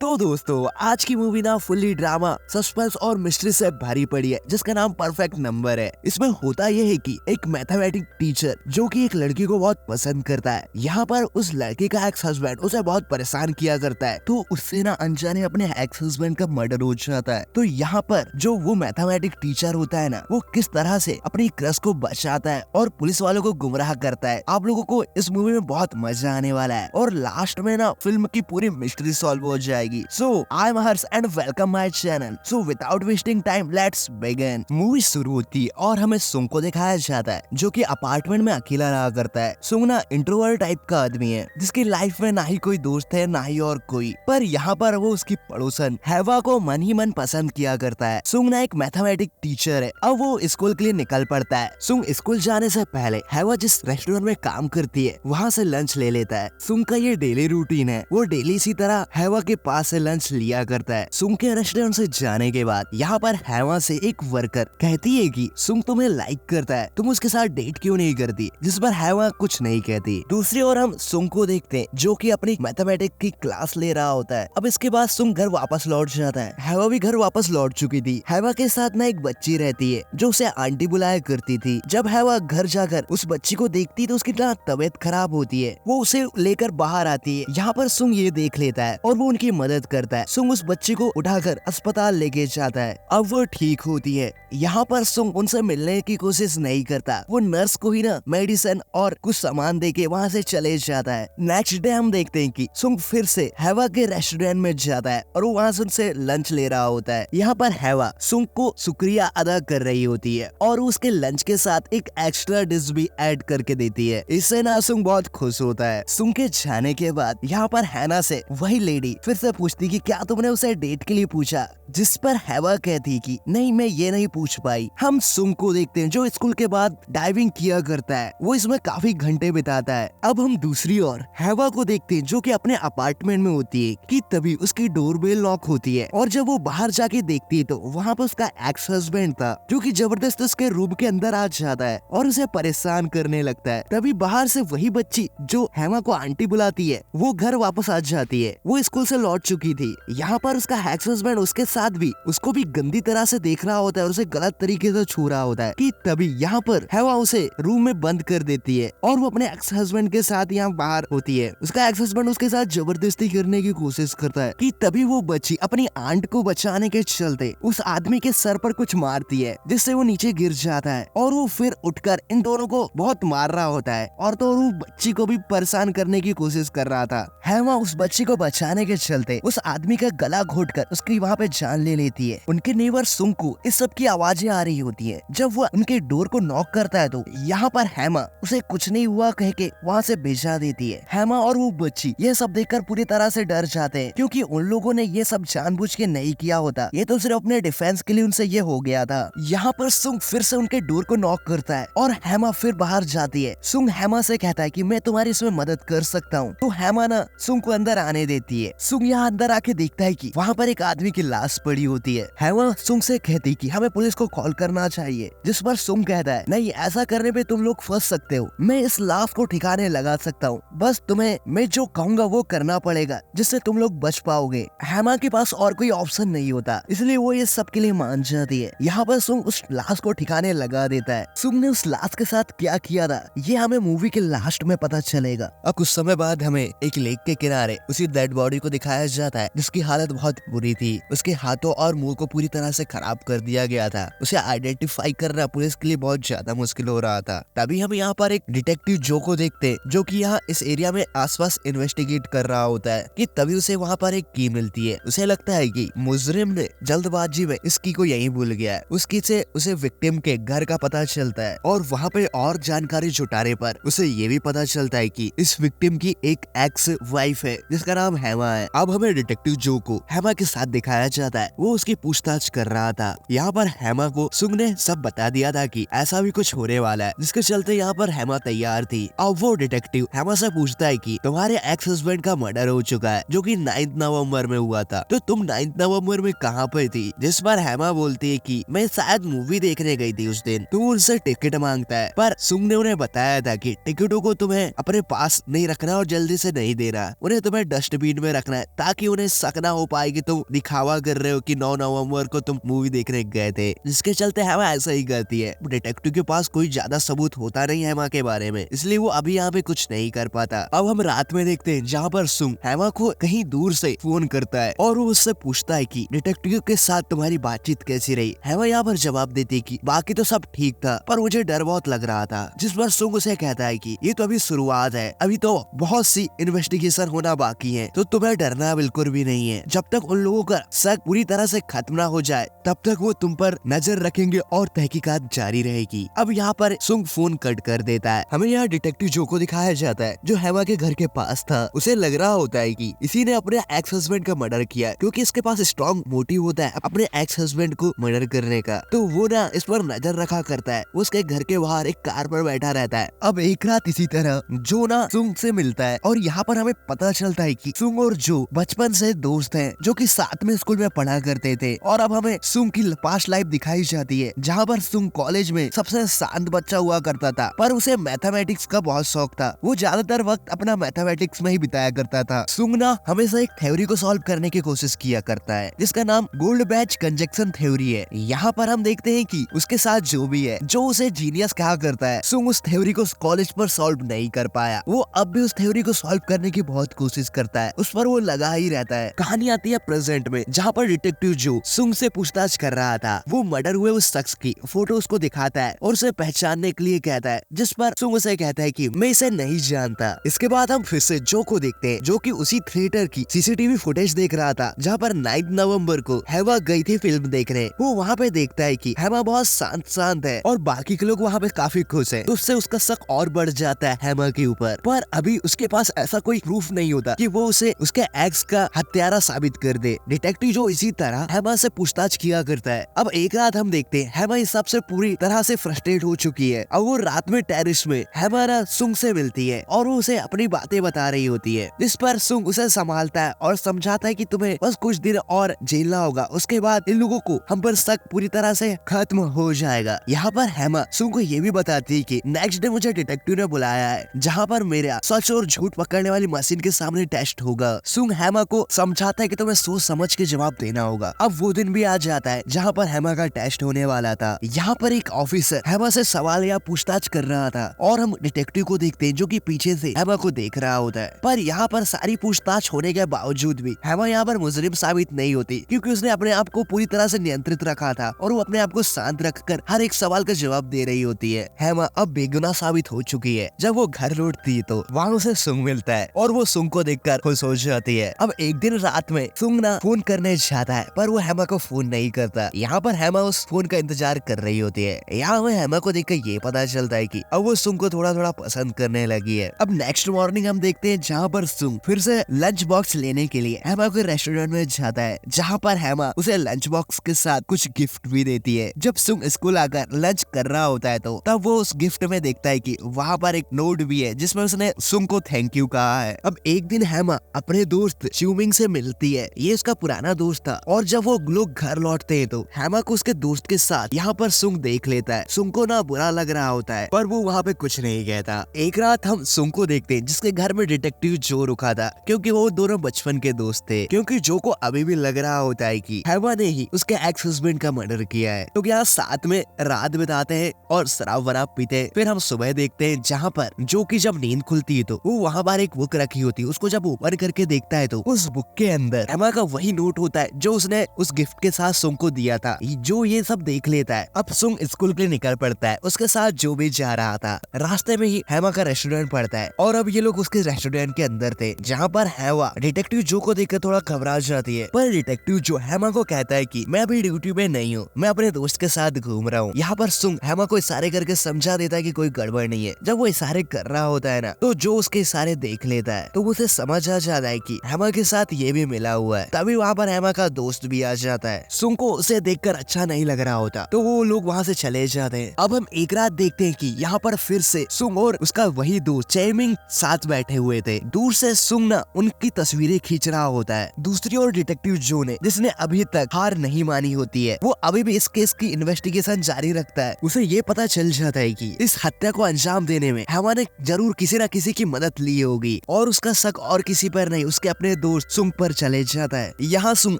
तो दोस्तों आज की मूवी ना फुल्ली ड्रामा, सस्पेंस और मिस्ट्री से भरी पड़ी है, जिसका नाम परफेक्ट नंबर है। इसमें होता यह है कि एक मैथमेटिक टीचर जो कि एक लड़की को बहुत पसंद करता है, यहाँ पर उस लड़के का एक्स हस्बैंड उसे बहुत परेशान किया करता है, तो उससे ना अनजाने अपने एक्स हस्बैंड का मर्डर हो जाता है। तो यहाँ पर जो वो मैथमेटिक टीचर होता है ना, वो किस तरह से अपनी क्रश को बचाता है और पुलिस वालों को गुमराह करता है। आप लोगों को इस मूवी में बहुत मजा आने वाला है और लास्ट में ना फिल्म की पूरी मिस्ट्री सॉल्व हो जाएगी। So, I'm Hers and welcome my channel. So, without wasting time, let's begin. Movie शुरू होती है और हमें सुंग को दिखाया जाता है, जो कि अपार्टमेंट में अकेला रहा करता है। सुंग ना इंट्रोवर्ट टाइप का आदमी है, जिसकी लाइफ में ना ही कोई दोस्त है ना ही और कोई, पर यहाँ पर वो उसकी पड़ोसन हैवा को मन ही मन पसंद किया करता है। सुंग ना एक मैथमेटिक टीचर है। अब वो स्कूल के लिए निकल पड़ता है। सुंग स्कूल जाने से पहले हैवा जिस रेस्टोरेंट में काम करती है, वहाँ से लंच ले लेता है। सुंग का ये डेली रूटीन है। वो डेली इसी तरह हैवा के पास से लंच लिया करता है। सुंग के रेस्टोरेंट से जाने के बाद यहाँ पर हैवा से एक वर्कर कहती है कि सुंग तुम्हें लाइक करता है, तुम उसके साथ डेट क्यों नहीं करती, जिस पर हैवा कुछ नहीं कहती। दूसरी ओर हम सुंग को देखते हैं, जो कि अपनी मैथमेटिक्स की क्लास ले रहा होता है। अब इसके बाद सुंग घर वापस लौट जाता है। हैवा भी घर वापस लौट चुकी थी। हैवा के साथ ना एक बच्ची रहती है, जो उसे आंटी बुलाया करती थी। जब हैवा घर जाकर उस बच्ची को देखती तो उसकी तबीयत खराब होती है। वो उसे लेकर बाहर आती है। यहाँ पर सुंग ये देख लेता है और वो उनकी मदद करता है। सुंग उस बच्ची को उठाकर अस्पताल लेके जाता है। अब वो ठीक होती है। यहाँ पर सुंग उनसे मिलने की कोशिश नहीं करता। वो नर्स को ही ना मेडिसिन और कुछ सामान देके वहाँ से चले जाता है। नेक्स्ट डे हम देखते हैं कि सुंग फिर से हैवा के रेस्टोरेंट में जाता है और वो वहाँ से उनसे लंच ले रहा होता है। यहाँ पर हैवा सुंग को शुक्रिया अदा कर रही होती है और उसके लंच के साथ एक एक्स्ट्रा डिश भी ऐड करके देती है। इससे ना सुंग बहुत खुश होता है। सुंग के जाने के बाद यहाँ पर हैना से वही लेडी फिर से पूछती कि क्या तुमने उसे डेट के लिए पूछा, जिस पर हैवा कहती कि नहीं, मैं ये नहीं पूछ पाई। हम सुंग को देखते हैं, जो स्कूल के बाद डाइविंग किया करता है। वो इसमें काफी घंटे बिताता है। अब हम दूसरी ओर हैवा को देखते हैं, जो कि अपने अपार्टमेंट में होती है कि तभी उसकी डोरबेल लॉक होती है और जब वो बाहर जाके देखती है तो वहाँ पर उसका एक्स हस्बैंड था, जो कि जबरदस्त उसके रूम के अंदर आ जाता है और उसे परेशान करने लगता है। तभी बाहर से वही बच्ची जो हैवा को आंटी बुलाती है, वो घर वापस आ जाती है। वो स्कूल से लौट चुकी थी। यहाँ पर उसका एक्स हस्बैंड उसके साथ भी उसको भी गंदी तरह से देख रहा होता है और उसे गलत तरीके से छू रहा होता है कि तभी यहाँ पर हैवा उसे रूम में बंद कर देती है और वो अपने एक्स हस्बैंड के साथ यहाँ बाहर होती है। उसका एक्स हस्बैंड उसके साथ जबरदस्ती करने की कोशिश करता है कि तभी वो बच्ची अपनी आंट को बचाने के चलते उस आदमी के सर पर कुछ मारती है, जिससे वो नीचे गिर जाता है और वो फिर उठकर इन दोनों को बहुत मार रहा होता है और तो वो बच्ची को भी परेशान करने की कोशिश कर रहा था। हैवा उस बच्ची को बचाने के चलते उस आदमी का गला घोटकर उसकी वहाँ पे जान ले लेती है। उनके नेबर सुंग को इस सब की आवाजें आ रही होती है। जब वो उनके डोर को नॉक करता है तो यहाँ पर हैमा उसे कुछ नहीं हुआ कह के वहाँ से भेजा देती है। हैमा और वो बच्ची ये सब देखकर पूरी तरह से डर जाते हैं, क्योंकि उन लोगों ने ये सब जानबूझ के नहीं किया होता। ये तो सिर्फ अपने डिफेंस के लिए उनसे ये हो गया था। यहाँ पर सुंग फिर से उनके डोर को नॉक करता है और हैमा फिर बाहर जाती है। सुंग हैमा से कहता है कि मैं तुम्हारी इसमें मदद कर सकता हूँ, तो हैमा ना सुंग को अंदर आने देती है। सुंग यहाँ अंदर आके देखता है कि वहाँ पर एक आदमी की लाश पड़ी होती है। हैवा सुंग से कहती कि हमें पुलिस को कॉल करना चाहिए, जिस पर सुंग कहता है नहीं, ऐसा करने पे तुम लोग फंस सकते हो, मैं इस लाश को ठिकाने लगा सकता हूँ, बस तुम्हें मैं जो कहूँगा वो करना पड़ेगा, जिससे तुम लोग बच पाओगे। हैमा के पास और कोई ऑप्शन नहीं होता, इसलिए वो ये सब के लिए मान जाती है। यहाँ पर सुंग उस लाश को ठिकाने लगा देता है। सुंग ने उस लाश के साथ क्या किया था ये हमें मूवी के लास्ट में पता चलेगा। अब कुछ समय बाद हमें एक लेक के किनारे उसी डेड बॉडी को दिखाया जाता है, जिसकी हालत बहुत बुरी थी। उसके हाथों और मुंह को पूरी तरह से खराब कर दिया गया था। उसे आइडेंटिफाई करना पुलिस के लिए बहुत ज्यादा मुश्किल हो रहा था। तभी हम यहाँ पर एक डिटेक्टिव जो को देखते, जो कि यहाँ इस एरिया में आसपास इन्वेस्टिगेट कर रहा होता है कि तभी उसे वहाँ पर एक की मिलती है। उसे लगता है कि मुजरिम ने जल्दबाजी में इस की को यहीं भूल गया है। उसकी से उसे विक्टिम के घर का पता चलता है और वहाँ पे और जानकारी जुटाने पर उसे ये भी पता चलता है कि इस विक्टिम की एक एक्स वाइफ है, जिसका नाम हैमा है। अब हमें डिटेक्टिव जो को हैमा के साथ दिखाया जाता है। वो उसकी पूछताछ कर रहा था। यहाँ पर हैमा को सुंग ने सब बता दिया था कि ऐसा भी कुछ होने वाला है, जिसके चलते यहाँ पर हैमा तैयार थी। अब वो डिटेक्टिव हैमा से पूछता है कि तुम्हारे एक्स हस्बैंड का मर्डर हो चुका है, जो कि 9 नवंबर में हुआ था, तो तुम 9 नवंबर में कहाँ पर थी? जिस पर हैमा बोलती है कि मैं शायद मूवी देखने गई थी उस दिन। तो उनसे टिकट मांगता है, पर सुंग ने उन्हें बताया था कि टिकटों को तुम्हें अपने पास नहीं रखना और जल्दी से नहीं देना, उन्हें तुम्हें डस्टबिन में रखना है, ताकि ताकि उन्हें शक ना हो पाए कि तुम दिखावा कर रहे हो कि 9 नवंबर को तुम मूवी देखने गए थे, जिसके चलते हेमा ऐसा ही करती है। डिटेक्टिव के पास कोई ज्यादा सबूत होता नहीं हेमा के बारे में, इसलिए वो अभी यहाँ पे कुछ नहीं कर पाता। अब हम रात में देखते हैं जहाँ पर सुंग हेमा को कहीं दूर से फोन करता है और वो उससे पूछता है कि डिटेक्टिव के साथ तुम्हारी बातचीत कैसी रही। हेमा यहाँ पर जवाब देती है कि बाकी तो सब ठीक था, पर मुझे डर बहुत लग रहा था। जिस पर सुंग उसे कहता है कि ये तो अभी शुरुआत है, अभी तो बहुत सी इन्वेस्टिगेशन होना बाकी है, तो तुम्हें डरना बिल्कुल भी नहीं है। जब तक उन लोगों का शक पूरी तरह से खत्म ना हो जाए तब तक वो तुम पर नजर रखेंगे और तहकीकात जारी रहेगी। अब यहाँ पर सुंग फोन कट कर देता है। हमें यहाँ डिटेक्टिव जो को दिखाया जाता है जो हेमा के घर के पास था। उसे लग रहा होता है कि इसी ने अपने एक्स हस्बैंड का मर्डर किया, क्योंकि इसके पास स्ट्रॉन्ग मोटिव होता है अपने एक्स हस्बैंड को मर्डर करने का। तो वो ना इस पर नजर रखा करता है। वो उसके घर के बाहर एक कार पर बैठा रहता है। अब एक रात इसी तरह जो ना सुंग से मिलता है और यहाँ पर हमें पता चलता है कि सुंग और जो बचपन से दोस्त हैं, जो कि साथ में स्कूल में पढ़ा करते थे। और अब हमें सुंग की पास्ट लाइफ दिखाई जाती है, जहाँ पर सुंग कॉलेज में सबसे शांत बच्चा हुआ करता था, पर उसे मैथमेटिक्स का बहुत शौक था। वो ज्यादातर वक्त अपना मैथमेटिक्स में ही बिताया करता था। सुंग ना हमेशा एक थ्योरी को सॉल्व करने की कोशिश किया करता है, जिसका नाम गोल्ड बैच कंजक्शन थ्योरी है। यहाँ पर हम देखते हैं कि उसके साथ जो भी है, जो उसे जीनियस कहा करता है, सुंग उस थ्योरी को कॉलेज पर सॉल्व नहीं कर पाया। वो अब भी उस थ्योरी को सॉल्व करने की बहुत कोशिश करता है, उस पर वो लगा ही रहता है। कहानी आती है प्रेजेंट में, जहाँ पर डिटेक्टिव जो सुंग से पूछताछ कर रहा था, वो मर्डर हुए उस शख्स की फोटो उसको दिखाता है और उसे पहचानने के लिए कहता है, जिस पर सुंग उसे कहता है कि मैं इसे नहीं जानता। इसके बाद हम फिर से जो को देखते हैं, जो कि उसी थिएटर की सीसीटीवी फुटेज देख रहा था, जहाँ पर 9 नवंबर को हेमा गई थी फिल्म देखने। वो वहाँ पे देखता है कि हेमा बहुत शांत है और बाकी के लोग वहाँ पे काफी खुश हैं, तो उससे उसका शक और बढ़ जाता है हेमा के ऊपर। पर अभी उसके पास ऐसा कोई प्रूफ नहीं होता कि वो उसे उसके एक्स का हत्यारा साबित कर दे। डिटेक्टिव जो इसी तरह हेमा से पूछताछ किया करता है। अब एक रात हम देखते हैं हेमा इस सबसे पूरी तरह से फ्रस्ट्रेट हो चुकी है। अब वो रात में टेरिस में हेमा ना सुंग से मिलती है और वो उसे अपनी बातें बता रही होती है, जिस पर सुंग उसे संभालता है और समझाता है कि तुम्हें बस कुछ दिन और झेलना होगा, उसके बाद इन लोगों को हम पर शक पूरी तरह से खत्म हो जाएगा। यहाँ पर हेमा सुंग को ये भी बताती है कि नेक्स्ट डे मुझे डिटेक्टिव ने बुलाया है, जहाँ पर मेरा सच और झूठ पकड़ने वाली मशीन के सामने टेस्ट होगा। सुंग हेमा को समझाता है कि तुम्हें सोच समझ के जवाब देना होगा। अब वो दिन भी आ जाता है जहाँ पर हेमा का टेस्ट होने वाला था। यहाँ पर एक ऑफिसर हेमा से सवाल या पूछताछ कर रहा था और हम डिटेक्टिव को देखते हैं जो कि पीछे से हेमा को देख रहा होता है। पर यहाँ पर सारी पूछताछ होने के बावजूद भी हेमा यहाँ पर मुजरिम साबित नहीं होती, क्योंकि उसने अपने आप को पूरी तरह से नियंत्रित रखा था और वो अपने आप को शांत रखकर हर एक सवाल का जवाब दे रही होती है। हेमा अब बेगुनाह साबित हो चुकी है। जब वो घर लौटती है तो वहाँ उसे सुंग मिलता है और वो सुंग को देखकर खुश हो जाती है। अब एक दिन रात में सुंग ना फोन करने जाता है, पर वो हेमा को फोन नहीं करता। यहाँ पर हेमा उस फोन का इंतजार कर रही होती है। यहाँ हमें हेमा को देखकर ये पता चलता है कि अब वो सुंग को थोड़ा थोड़ा पसंद करने लगी है। अब नेक्स्ट मॉर्निंग हम देखते हैं जहाँ पर सुंग फिर से लंच बॉक्स लेने के लिए हेमा के रेस्टोरेंट में जाता है, जहाँ पर हेमा उसे लंच बॉक्स के साथ कुछ गिफ्ट भी देती है। जब सुंग स्कूल आकर लंच कर रहा होता है तो तब वो उस गिफ्ट में देखता है कि वहाँ पर एक नोट भी है जिसमें उसने सुंग को थैंक यू कहा है। अब एक दिन हेमा अपने दोस्त च्यूमिंग से मिलती है। ये उसका पुराना दोस्त था और जब वो लोग घर लौटते हैं तो हेमा को उसके दोस्त के साथ यहाँ पर सुंग देख लेता है। सुंग को ना बुरा लग रहा होता है, पर वो वहाँ पे कुछ नहीं कहता। एक रात हम सुंग को देखते हैं जिसके घर में डिटेक्टिव जो रुका था, क्योंकि वो दोनों बचपन के दोस्त थे। क्योंकि जो को अभी भी लग रहा होता है कि हेमा ने ही उसके एक्स हस्बैंड का मर्डर किया है। तो यहाँ साथ में रात बिताते हैं और शराब वराब पीते हैं। फिर हम सुबह देखते हैं जहाँ पर जो की जब नींद खुलती है तो वो वहाँ पर एक बुक रखी होती है। उसको जब ओपन करके देखता है तो उस बुक के अंदर हेमा का वही नोट होता है जो उसने उस गिफ्ट के साथ सुंग को दिया था। जो ये सब देख लेता है। अब सुंग स्कूल के लिए निकल पड़ता है, उसके साथ जो भी जा रहा था। रास्ते में ही हेमा का रेस्टोरेंट पड़ता है और अब ये लोग उसके रेस्टोरेंट के अंदर थे, जहाँ पर हेमा डिटेक्टिव जो को देखकर थोड़ा घबरा जाती है। पर डिटेक्टिव जो हेमा को कहता है कि मैं अभी ड्यूटी में नहीं हूँ, मैं अपने दोस्त के साथ घूम रहा हूँ। यहाँ पर सुंग हेमा को इशारे करके समझा देता है कि कोई गड़बड़ नहीं है। जब वो इशारे कर रहा होता है ना, तो जो उसके इशारे देख लेता है तो उसे समझ आ जाता है कि हेमा के साथ ये भी मिला हुआ है। तभी वहाँ पर हेमा का दोस्त भी आ जाता है। सुंग को उसे देखकर अच्छा नहीं लग रहा होता, तो वो लोग वहाँ से चले जाते हैं। अब हम एक रात देखते हैं कि यहाँ पर फिर से सुंग और उसका वही दोस्त चेमिंग साथ बैठे हुए थे। दूर से सुंग ना उनकी तस्वीरें खींच रहा होता है। दूसरी ओर डिटेक्टिव जो ने, जिसने अभी तक हार नहीं मानी होती है, वो अभी भी इस केस की इन्वेस्टिगेशन जारी रखता है। उसे ये पता चल जाता है कि इस हत्या को अंजाम देने में हेमा ने जरूर किसी न किसी की मदद ली होगी और उसका शक और किसी पर नहीं, उसके अपने दोस्त सुंग पर चले जाता है। यहाँ सुंग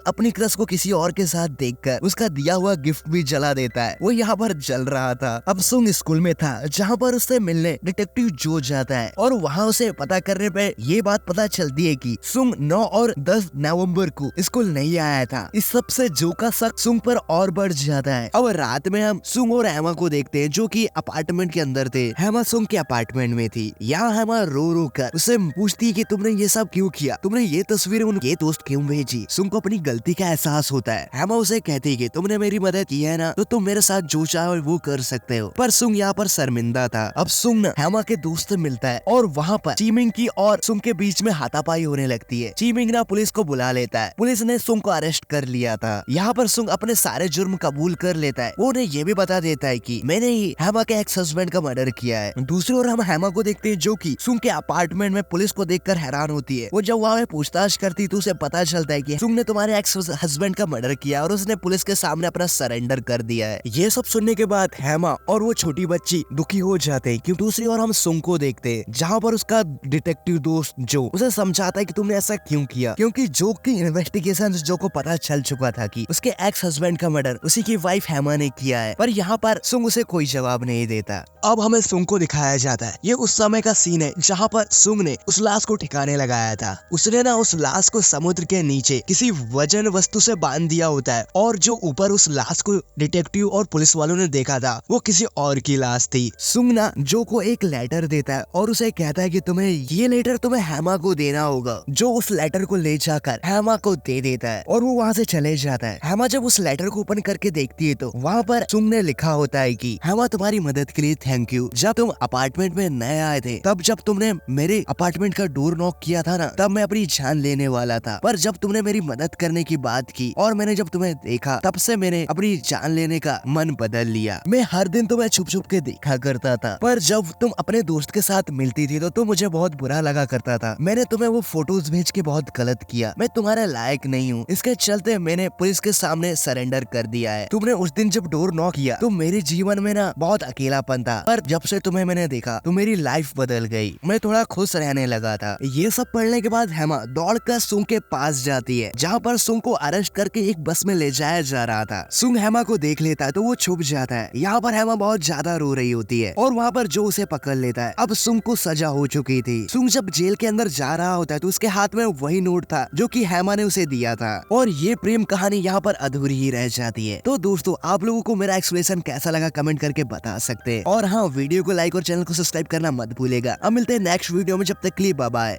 अपनी क्रश को किसी और के साथ देखकर उसका दिया हुआ गिफ्ट भी जला देता है। वो यहाँ पर जल रहा था। अब सुंग स्कूल में था जहाँ पर उससे मिलने डिटेक्टिव जो जाता है और वहाँ उसे पता करने पे ये बात पता चलती है कि सुंग 9 और 10 नवंबर को स्कूल नहीं आया था। इस सबसे जो का शक सुंग पर और बढ़ जाता है। अब रात में हम सुंग और हेमा को देखते हैं जो कि अपार्टमेंट के अंदर थे। हेमा सुंग के अपार्टमेंट में थी। यहाँ हेमा रो रो कर उसे पूछती है कि तुमने ये सब क्यों किया, तुमने ये तस्वीरें उनके दोस्त क्यों भेजी। सुंग को अपनी गलती का एहसास होता है। हेमा उसे कहती है कि तुमने मेरी मदद की है ना, तो तुम मेरे साथ जो चाहो वो कर सकते हो। पर सुंग यहाँ पर शर्मिंदा था। अब सुंग हेमा के दोस्त से मिलता है और वहाँ पर चीमिंग की और सुंग के बीच में हाथापाई होने लगती है। चीमिंग ना पुलिस को बुला लेता है। पुलिस ने सुंग को अरेस्ट कर लिया था। यहाँ पर सुंग अपने सारे जुर्म कबूल कर लेता है। वो उन्हें ये भी बता देता है कि मैंने ही हेमा के एक्स हस्बैंड का मर्डर किया है। दूसरी ओर हम हेमा को देखते हैं जो कि सुंग के अपार्टमेंट में पुलिस को देखकर हैरान होती है। वो जब वहाँ पूछताछ करती तो उसे पता चलता है कि सुंग ने तुम्हारे एक्स हस्बैंड का मर्डर किया और उसने पुलिस के सामने अपना सरेंडर कर दिया है। ये सब सुनने के बाद हेमा और वो छोटी बच्ची दुखी हो जाते हैं। क्योंकि दूसरी ओर हम सुंग को देखते हैं जहाँ पर उसका डिटेक्टिव दोस्त जो उसे समझाता है कि तुमने ऐसा क्यों किया, क्योंकि जो की इन्वेस्टिगेशन जो को पता चल चुका था कि उसके एक्स हस्बैंड का मर्डर उसी की वाइफ हेमा ने किया है। पर यहाँ पर सुंग उसे कोई जवाब नहीं देता। अब हमें सुंग को दिखाया जाता है। ये उस समय का सीन है जहाँ पर सुंग ने उस लाश को ठिकाने लगाया था। उसने ना उस लाश को समुद्र के नीचे किसी वजन वस्तु से बांध दिया होता है और जो ऊपर उस लाश को डिटेक्टिव और पुलिस वालों ने देखा था वो किसी और की लाश थी। सुंग ना जो को एक लेटर देता है और उसे कहता है कि तुम्हें ये लेटर तुम्हें हेमा को देना होगा। जो उस लेटर को ले जाकर हेमा को दे देता है और वो वहाँ से चले जाता है। हेमा जब उस लेटर को ओपन करके देखती है तो वहाँ पर सुंग ने लिखा होता है कि हेमा तुम्हारी मदद के लिए थैंक यू। जब तुम अपार्टमेंट में नए आए थे तब जब तुमने मेरे अपार्टमेंट का डोर नॉक किया था ना, तब मैं अपनी जान लेने वाला था। पर जब तुमने मेरी मदद करने की बात की और मैंने जब तुम्हें देखा तब से मैंने अपनी जान लेने का मन बदल लिया। मैं हर दिन तुम्हें छुप छुप के देखा करता था, पर जब तुम अपने दोस्त के साथ मिलती थी तो मुझे बहुत बुरा लगा करता था। मैंने तुम्हें वो फोटोज भेज के बहुत गलत किया। मैं तुम्हारे लायक नहीं हूँ। इसके चलते मैंने पुलिस के सामने सरेंडर कर दिया है। तुमने उस दिन जब डोर नॉक किया तो मेरे जीवन में ना बहुत अकेलापन था, पर जब से तुम्हें मैंने देखा तो मेरी लाइफ बदल गई। मैं थोड़ा खुश रहने लगा था। ये सब पढ़ने के बाद हेमा दौड़कर सुंग के पास जाती है जहाँ पर सुंग को अरेस्ट करके एक बस में ले जाया जा रहा था। सुंग हेमा को देख लेता है तो वो छुप जाता है। यहाँ पर हेमा बहुत ज्यादा रो रही होती है और वहाँ पर जो उसे पकड़ लेता है। अब सुंग को सजा हो चुकी थी। सुंग जब जेल के अंदर जा रहा होता है तो उसके हाथ में वही नोट था जो कि हेमा ने उसे दिया था और ये प्रेम कहानी यहाँ पर अधूरी ही रह जाती है। तो दोस्तों आप लोगों को मेरा एक्सप्लेनेशन कैसा लगा कमेंट करके बता सकते हैं और हाँ वीडियो को लाइक और चैनल को सब्सक्राइब करना मत भूलेगा। अब मिलते हैं नेक्स्ट वीडियो में, जब तक के लिए बाय बाय।